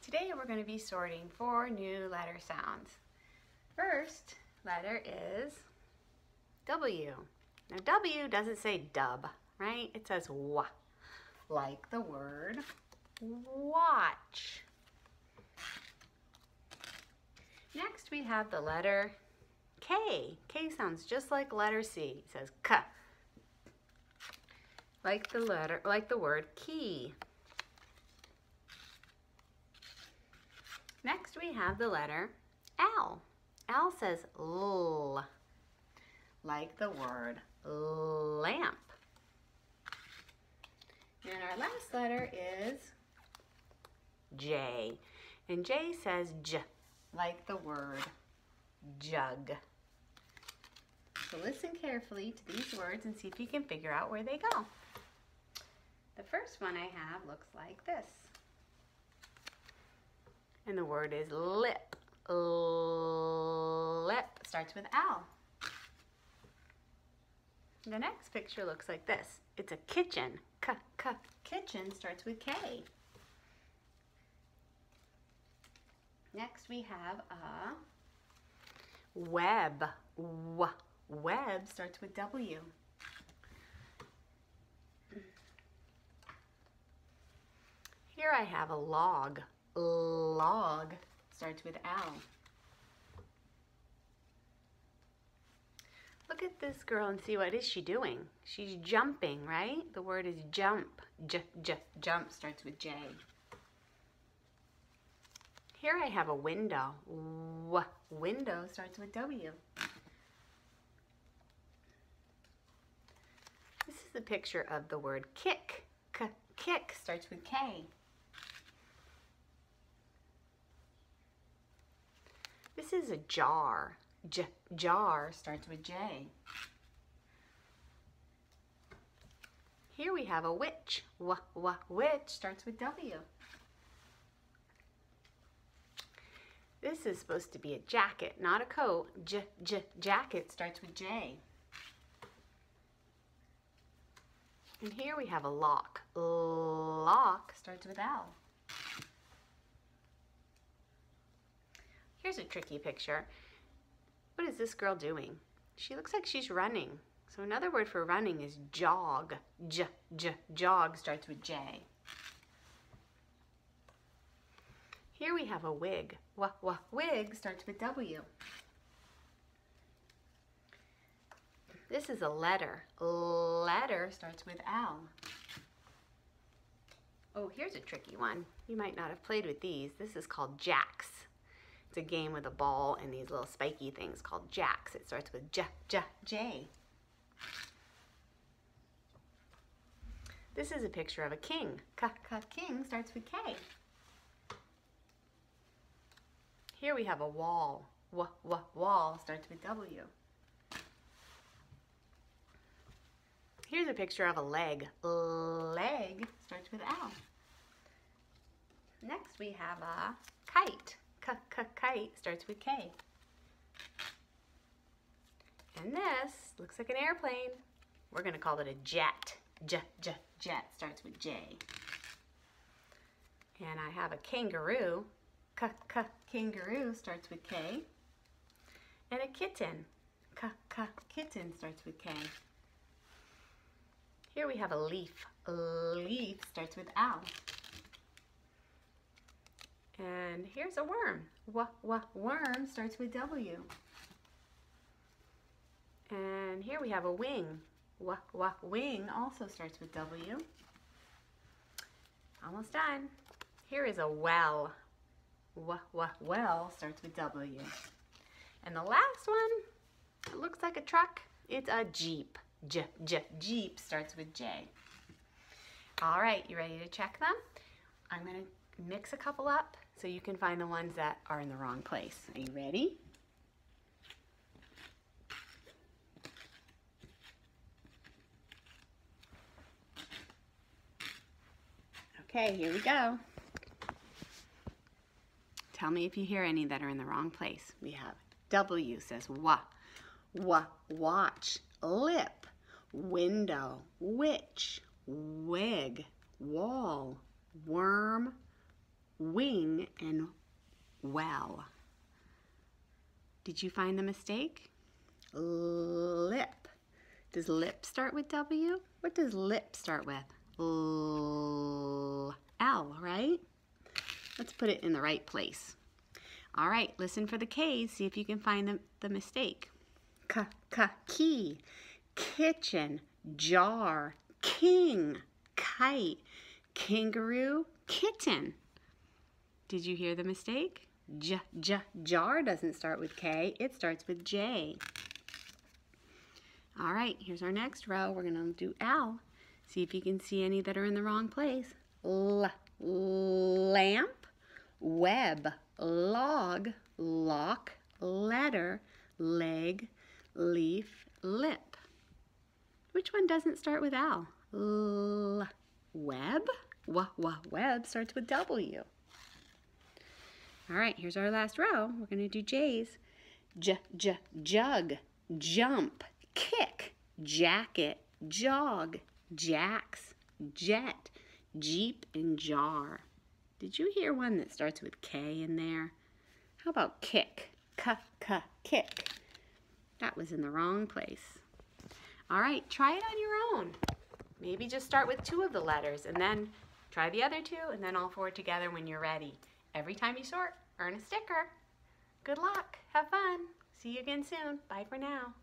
Today we're going to be sorting 4 new letter sounds. First letter is W. Now W doesn't say dub, right? It says wa, like the word watch. Next we have the letter K. K sounds just like letter C. It says k, like the word key. Next we have the letter L. L says L, like the word lamp. And our last letter is J. And J says J, like the word jug. So listen carefully to these words and see if you can figure out where they go. The first one I have looks like this. And the word is lip. Lip starts with L. The next picture looks like this. It's a kitchen. Kitchen starts with K. Next we have a web. Web starts with W. Here I have a log. Log starts with L. Look at this girl and see what is she doing. She's jumping, right? The word is jump. Jump starts with J. Here I have a window. Window starts with W. This is a picture of the word kick. Kick starts with K. This is a jar. Jar starts with J. Here we have a witch. Witch starts with W. This is supposed to be a jacket, not a coat. Jacket starts with J. And here we have a lock. Lock starts with L. Here's a tricky picture. What is this girl doing? She looks like she's running. So another word for running is jog. Jog starts with J. Here we have a wig. Wig starts with W. This is a letter. Letter starts with L. Oh, here's a tricky one. You might not have played with these. This is called jacks. It's a game with a ball and these little spiky things called jacks. It starts with J. This is a picture of a king. King starts with K. Here we have a wall. Wall starts with W. Here's a picture of a leg. Leg starts with L. Next we have a kite. Kite starts with K. And this looks like an airplane. We're going to call it a jet. Jet starts with J. And I have a kangaroo. Kangaroo starts with K. And a kitten. Kitten starts with K. Here we have a leaf. Leaf starts with L. And here's a worm. Worm starts with W. And here we have a wing. Wing also starts with W. Almost done. Here is a well. Well starts with W. And the last one, it looks like a truck. It's a Jeep. Jeep starts with J. All right, you ready to check them? I'm going to mix a couple up so you can find the ones that are in the wrong place. Are you ready? Okay, here we go. Tell me if you hear any that are in the wrong place. We have W says watch, lip, window, witch, wig, wall, worm, wing, and well. Did you find the mistake? Lip. Does lip start with W? What does lip start with? L, right? Let's put it in the right place. All right, listen for the K's. See if you can find the mistake. Key, kitchen, jar, king, kite, kangaroo, kitten. Did you hear the mistake? Jar doesn't start with K, it starts with J. All right, here's our next row. We're gonna do L. See if you can see any that are in the wrong place. Lamp, web, log, lock, letter, leg, leaf, lip. Which one doesn't start with L? Web? Web starts with W. All right, here's our last row. We're going to do J's. Jug, jump, kick, jacket, jog, jacks, jet, jeep, and jar. Did you hear one that starts with K in there? How about kick? Kick. That was in the wrong place. All right, try it on your own. Maybe just start with 2 of the letters and then try the other 2 and then all 4 together when you're ready. Every time you sort, earn a sticker. Good luck. Have fun. See you again soon. Bye for now.